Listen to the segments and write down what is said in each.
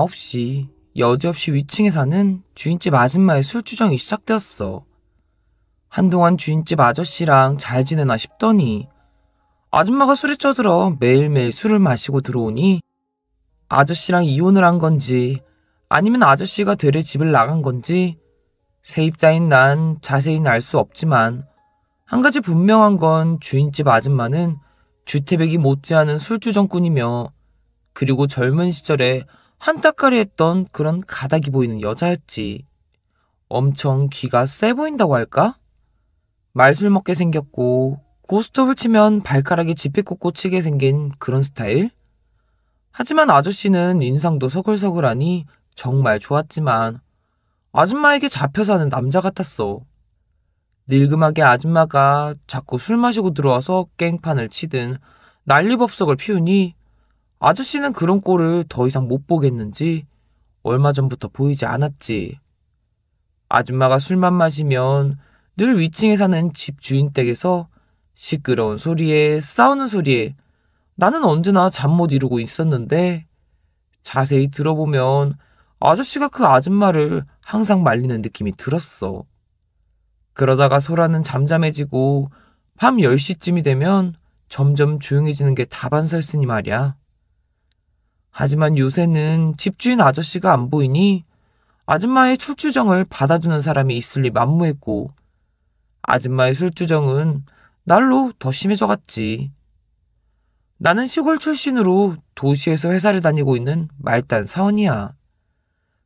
9시 여지없이 위층에 사는 주인집 아줌마의 술주정이 시작되었어. 한동안 주인집 아저씨랑 잘 지내나 싶더니 아줌마가 술에 쪄들어 매일매일 술을 마시고 들어오니 아저씨랑 이혼을 한 건지 아니면 아저씨가 되레 집을 나간 건지 세입자인 난 자세히는 알 수 없지만 한 가지 분명한 건 주인집 아줌마는 주태백이 못지않은 술주정꾼이며 그리고 젊은 시절에 한따까리 했던 그런 가닥이 보이는 여자였지. 엄청 기가 세 보인다고 할까? 말술 먹게 생겼고 고스톱을 치면 발가락에 지피꽂고 치게 생긴 그런 스타일? 하지만 아저씨는 인상도 서글서글하니 정말 좋았지만 아줌마에게 잡혀 사는 남자 같았어. 늙음하게 아줌마가 자꾸 술 마시고 들어와서 깽판을 치든 난리법석을 피우니 아저씨는 그런 꼴을 더 이상 못 보겠는지 얼마 전부터 보이지 않았지. 아줌마가 술만 마시면 늘 위층에 사는 집 주인 댁에서 시끄러운 소리에 싸우는 소리에 나는 언제나 잠 못 이루고 있었는데 자세히 들어보면 아저씨가 그 아줌마를 항상 말리는 느낌이 들었어. 그러다가 소라는 잠잠해지고 밤 10시쯤이 되면 점점 조용해지는 게 다반사였으니 말이야. 하지만 요새는 집주인 아저씨가 안 보이니 아줌마의 술주정을 받아주는 사람이 있을 리 만무했고 아줌마의 술주정은 날로 더 심해져 갔지. 나는 시골 출신으로 도시에서 회사를 다니고 있는 말단 사원이야.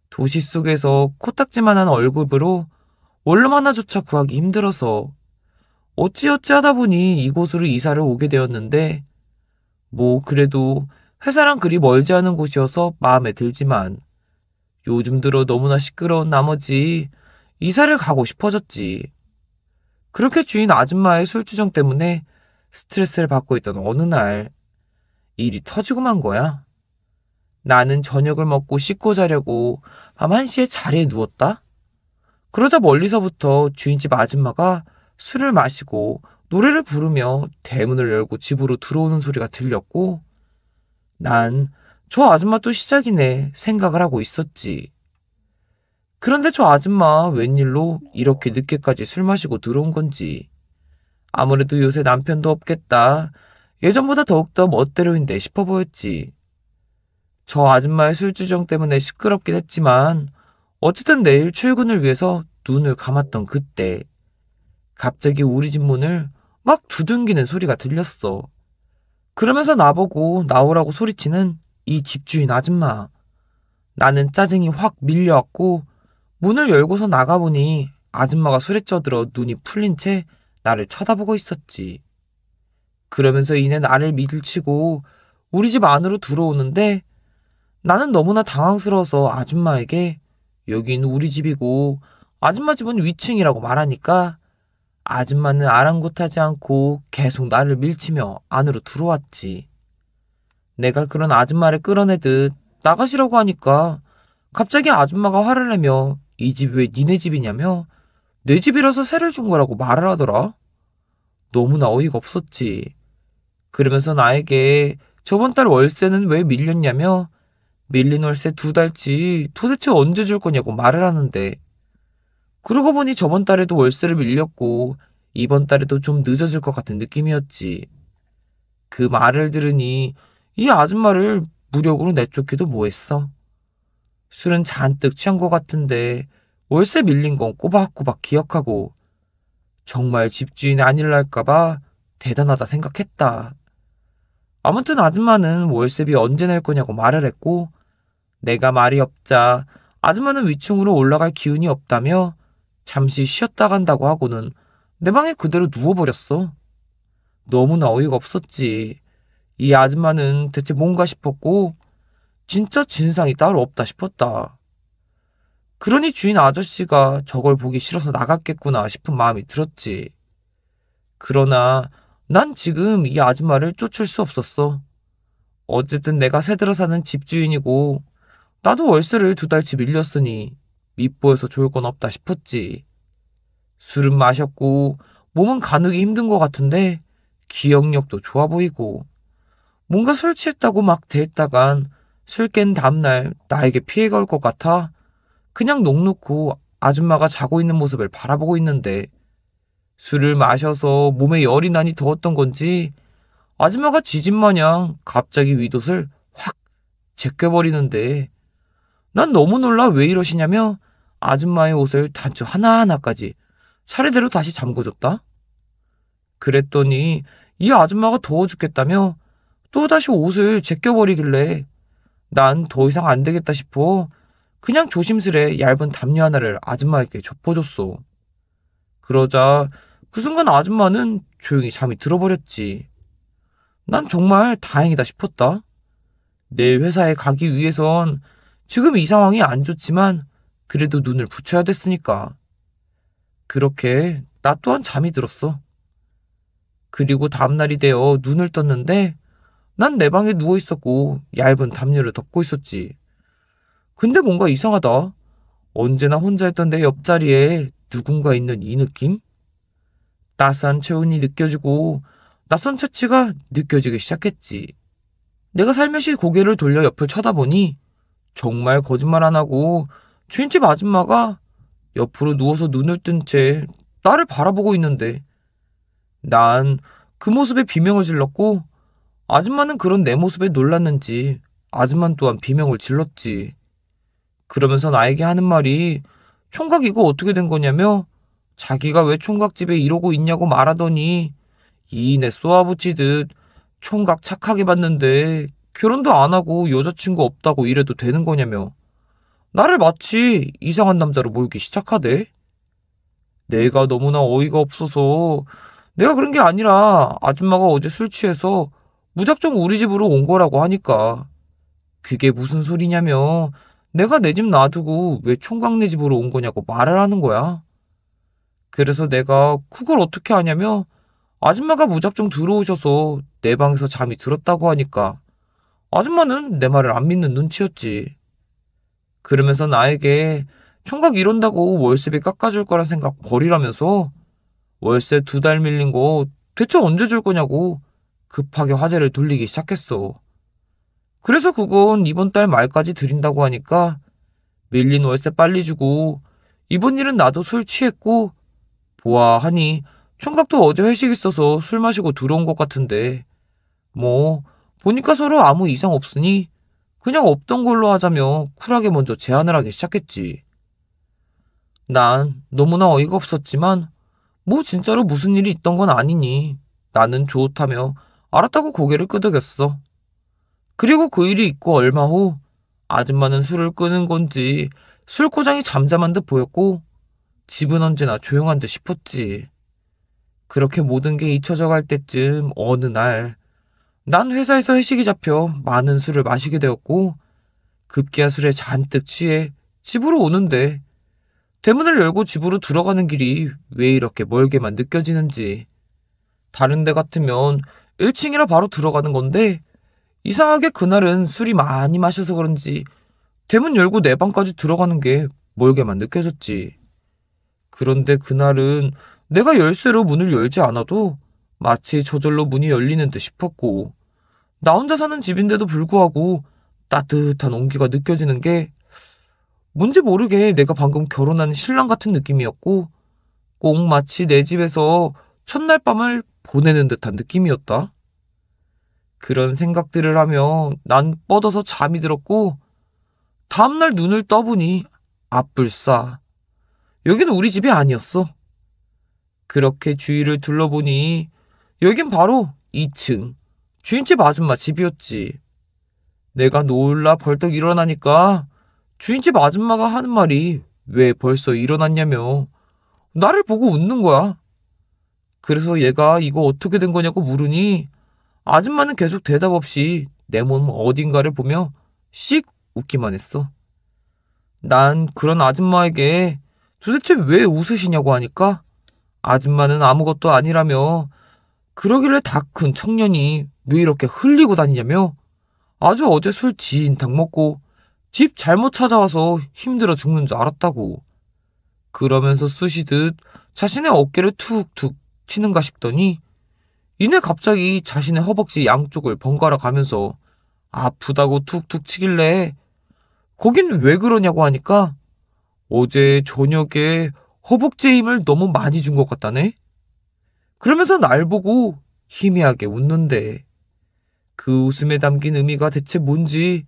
도시 속에서 코딱지만한 월급으로 원룸 하나조차 구하기 힘들어서 어찌어찌 하다 보니 이곳으로 이사를 오게 되었는데 뭐 그래도 회사랑 그리 멀지 않은 곳이어서 마음에 들지만 요즘 들어 너무나 시끄러운 나머지 이사를 가고 싶어졌지. 그렇게 주인 아줌마의 술주정 때문에 스트레스를 받고 있던 어느 날 일이 터지고 만 거야. 나는 저녁을 먹고 씻고 자려고 밤 1시에 자리에 누웠다. 그러자 멀리서부터 주인집 아줌마가 술을 마시고 노래를 부르며 대문을 열고 집으로 들어오는 소리가 들렸고 난 저 아줌마 또 시작이네 생각을 하고 있었지. 그런데 저 아줌마 웬일로 이렇게 늦게까지 술 마시고 들어온 건지. 아무래도 요새 남편도 없겠다. 예전보다 더욱더 멋대로인데 싶어 보였지. 저 아줌마의 술주정 때문에 시끄럽긴 했지만 어쨌든 내일 출근을 위해서 눈을 감았던 그때 갑자기 우리 집 문을 막 두둥기는 소리가 들렸어. 그러면서 나보고 나오라고 소리치는 이 집주인 아줌마. 나는 짜증이 확 밀려왔고 문을 열고서 나가보니 아줌마가 술에 쪄들어 눈이 풀린 채 나를 쳐다보고 있었지. 그러면서 이내 나를 밀치고 우리 집 안으로 들어오는데 나는 너무나 당황스러워서 아줌마에게 여긴 우리 집이고 아줌마 집은 위층이라고 말하니까 아줌마는 아랑곳하지 않고 계속 나를 밀치며 안으로 들어왔지. 내가 그런 아줌마를 끌어내듯 나가시라고 하니까 갑자기 아줌마가 화를 내며 이 집 왜 니네 집이냐며 내 집이라서 세를 준 거라고 말을 하더라. 너무나 어이가 없었지. 그러면서 나에게 저번 달 월세는 왜 밀렸냐며 밀린 월세 2달치 도대체 언제 줄 거냐고 말을 하는데 그러고 보니 저번 달에도 월세를 밀렸고 이번 달에도 좀 늦어질 것 같은 느낌이었지. 그 말을 들으니 이 아줌마를 무력으로 내쫓기도 뭐했어. 술은 잔뜩 취한 것 같은데 월세 밀린 건 꼬박꼬박 기억하고 정말 집주인이 아닐랄까봐 대단하다 생각했다. 아무튼 아줌마는 월세비 언제 낼 거냐고 말을 했고 내가 말이 없자 아줌마는 위층으로 올라갈 기운이 없다며 잠시 쉬었다 간다고 하고는 내 방에 그대로 누워버렸어. 너무나 어이가 없었지. 이 아줌마는 대체 뭔가 싶었고 진짜 진상이 따로 없다 싶었다. 그러니 주인 아저씨가 저걸 보기 싫어서 나갔겠구나 싶은 마음이 들었지. 그러나 난 지금 이 아줌마를 쫓을 수 없었어. 어쨌든 내가 새들어 사는 집주인이고 나도 월세를 2달치 밀렸으니 밉보여서 좋을 건 없다 싶었지. 술은 마셨고 몸은 가누기 힘든 것 같은데 기억력도 좋아 보이고 뭔가 술 취했다고 막 대했다간 술 깬 다음날 나에게 피해가 올 것 같아 그냥 넋 놓고 아줌마가 자고 있는 모습을 바라보고 있는데 술을 마셔서 몸에 열이 나니 더웠던 건지 아줌마가 쥐집 마냥 갑자기 윗옷을 확 제껴버리는데 난 너무 놀라 왜 이러시냐며 아줌마의 옷을 단추 하나하나까지 차례대로 다시 잠궈줬다. 그랬더니 이 아줌마가 더워 죽겠다며 또다시 옷을 제껴버리길래 난 더 이상 안 되겠다 싶어 그냥 조심스레 얇은 담요 하나를 아줌마에게 접어줬어. 그러자 그 순간 아줌마는 조용히 잠이 들어버렸지. 난 정말 다행이다 싶었다. 내 회사에 가기 위해선 지금 이 상황이 안 좋지만 그래도 눈을 붙여야 됐으니까. 그렇게 나 또한 잠이 들었어. 그리고 다음날이 되어 눈을 떴는데 난 내 방에 누워 있었고 얇은 담요를 덮고 있었지. 근데 뭔가 이상하다. 언제나 혼자 있던 내 옆자리에 누군가 있는 이 느낌? 따스한 체온이 느껴지고 낯선 채취가 느껴지기 시작했지. 내가 살며시 고개를 돌려 옆을 쳐다보니 정말 거짓말 안 하고 주인집 아줌마가 옆으로 누워서 눈을 뜬 채 나를 바라보고 있는데 난 그 모습에 비명을 질렀고 아줌마는 그런 내 모습에 놀랐는지 아줌마는 또한 비명을 질렀지. 그러면서 나에게 하는 말이 총각 이거 어떻게 된 거냐며 자기가 왜 총각집에 이러고 있냐고 말하더니 이내 쏘아붙이듯 총각 착하게 봤는데 결혼도 안 하고 여자친구 없다고 이래도 되는 거냐며 나를 마치 이상한 남자로 몰기 시작하대. 내가 너무나 어이가 없어서 내가 그런 게 아니라 아줌마가 어제 술 취해서 무작정 우리 집으로 온 거라고 하니까 그게 무슨 소리냐며 내가 내 집 놔두고 왜 총각네 집으로 온 거냐고 말을 하는 거야. 그래서 내가 그걸 어떻게 하냐며 아줌마가 무작정 들어오셔서 내 방에서 잠이 들었다고 하니까 아줌마는 내 말을 안 믿는 눈치였지. 그러면서 나에게 총각 이런다고 월세비 깎아줄 거란 생각 버리라면서 월세 2달 밀린 거 대체 언제 줄 거냐고 급하게 화제를 돌리기 시작했어. 그래서 그건 이번 달 말까지 드린다고 하니까 밀린 월세 빨리 주고 이번 일은 나도 술 취했고 보아하니 총각도 어제 회식 있어서 술 마시고 들어온 것 같은데 뭐 보니까 서로 아무 이상 없으니 그냥 없던 걸로 하자며 쿨하게 먼저 제안을 하기 시작했지. 난 너무나 어이가 없었지만 뭐 진짜로 무슨 일이 있던 건 아니니 나는 좋다며 알았다고 고개를 끄덕였어. 그리고 그 일이 있고 얼마 후 아줌마는 술을 끄는 건지 술고장이 잠잠한 듯 보였고 집은 언제나 조용한 듯 싶었지. 그렇게 모든 게 잊혀져 갈 때쯤 어느 날 난 회사에서 회식이 잡혀 많은 술을 마시게 되었고 급기야 술에 잔뜩 취해 집으로 오는데 대문을 열고 집으로 들어가는 길이 왜 이렇게 멀게만 느껴지는지. 다른 데 같으면 1층이라 바로 들어가는 건데 이상하게 그날은 술이 많이 마셔서 그런지 대문 열고 내 방까지 들어가는 게 멀게만 느껴졌지. 그런데 그날은 내가 열쇠로 문을 열지 않아도 마치 저절로 문이 열리는 듯 싶었고 나 혼자 사는 집인데도 불구하고 따뜻한 온기가 느껴지는 게 뭔지 모르게 내가 방금 결혼한 신랑 같은 느낌이었고 꼭 마치 내 집에서 첫날 밤을 보내는 듯한 느낌이었다. 그런 생각들을 하며 난 뻗어서 잠이 들었고 다음날 눈을 떠보니 앞불싸 여기는 우리 집이 아니었어. 그렇게 주위를 둘러보니 여긴 바로 2층 주인집 아줌마 집이었지. 내가 놀라 벌떡 일어나니까 주인집 아줌마가 하는 말이 왜 벌써 일어났냐며 나를 보고 웃는 거야. 그래서 얘가 이거 어떻게 된 거냐고 물으니 아줌마는 계속 대답 없이 내 몸 어딘가를 보며 씩 웃기만 했어. 난 그런 아줌마에게 도대체 왜 웃으시냐고 하니까 아줌마는 아무것도 아니라며 그러길래 다 큰 청년이 왜 이렇게 흘리고 다니냐며 아주 어제 술 진탕 먹고 집 잘못 찾아와서 힘들어 죽는 줄 알았다고. 그러면서 쑤시듯 자신의 어깨를 툭툭 치는가 싶더니 이내 갑자기 자신의 허벅지 양쪽을 번갈아 가면서 아프다고 툭툭 치길래 거긴 왜 그러냐고 하니까 어제 저녁에 허벅지에 힘을 너무 많이 준 것 같다네? 그러면서 날 보고 희미하게 웃는데 그 웃음에 담긴 의미가 대체 뭔지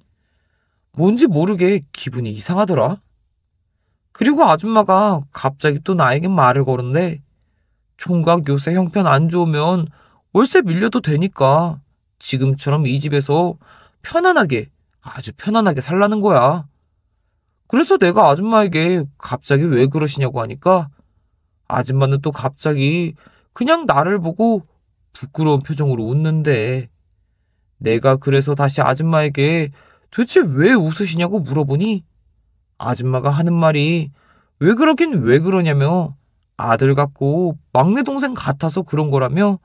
모르게 기분이 이상하더라. 그리고 아줌마가 갑자기 또 나에게 말을 거는데 총각 요새 형편 안 좋으면 월세 밀려도 되니까 지금처럼 이 집에서 편안하게, 아주 편안하게 살라는 거야. 그래서 내가 아줌마에게 갑자기 왜 그러시냐고 하니까 아줌마는 또 갑자기 그냥 나를 보고 부끄러운 표정으로 웃는데 내가 그래서 다시 아줌마에게 도대체 왜 웃으시냐고 물어보니 아줌마가 하는 말이 왜 그러긴 왜 그러냐며 아들 같고 막내 동생 같아서 그런 거라며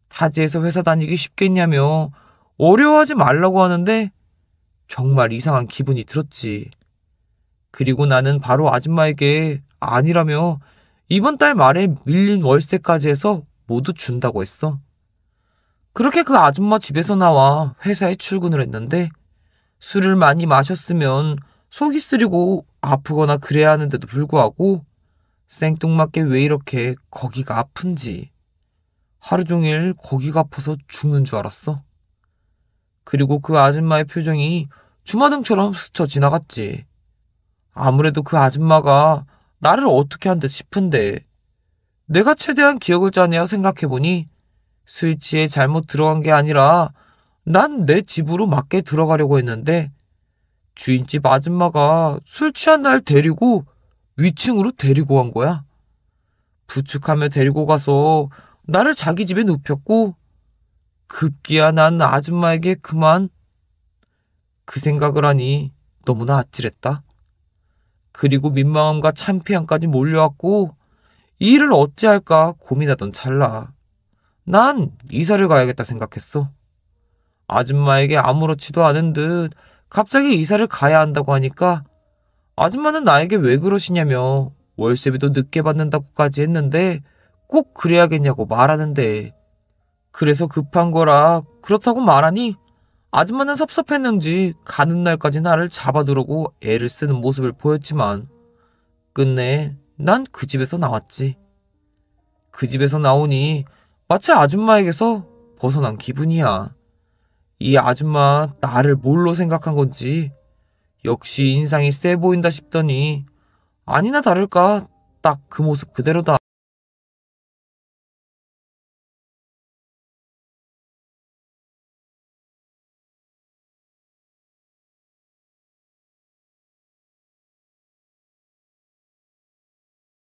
타지에서 회사 다니기 쉽겠냐며 어려워하지 말라고 하는데 정말 이상한 기분이 들었지. 그리고 나는 바로 아줌마에게 아니라며 이번 달 말에 밀린 월세까지 해서 모두 준다고 했어. 그렇게 그 아줌마 집에서 나와 회사에 출근을 했는데 술을 많이 마셨으면 속이 쓰리고 아프거나 그래야 하는데도 불구하고 생뚱맞게 왜 이렇게 거기가 아픈지 하루 종일 거기가 아파서 죽는 줄 알았어. 그리고 그 아줌마의 표정이 주마등처럼 스쳐 지나갔지. 아무래도 그 아줌마가 나를 어떻게 한 듯 싶은데 내가 최대한 기억을 짜내어 생각해보니 술 취해 잘못 들어간 게 아니라 난 내 집으로 맞게 들어가려고 했는데 주인집 아줌마가 술 취한 날 데리고 위층으로 데리고 간 거야. 부축하며 데리고 가서 나를 자기 집에 눕혔고 급기야 난 아줌마에게 그만 그 생각을 하니 너무나 아찔했다. 그리고 민망함과 창피함까지 몰려왔고 이 일을 어찌할까 고민하던 찰나 난 이사를 가야겠다 생각했어. 아줌마에게 아무렇지도 않은 듯 갑자기 이사를 가야 한다고 하니까 아줌마는 나에게 왜 그러시냐며 월세비도 늦게 받는다고까지 했는데 꼭 그래야겠냐고 말하는데 그래서 급한 거라 그렇다고 말하니 아줌마는 섭섭했는지 가는 날까지 나를 잡아두려고 애를 쓰는 모습을 보였지만 끝내 난 그 집에서 나왔지. 그 집에서 나오니 마치 아줌마에게서 벗어난 기분이야. 이 아줌마 나를 뭘로 생각한 건지 역시 인상이 세 보인다 싶더니 아니나 다를까 딱 그 모습 그대로다.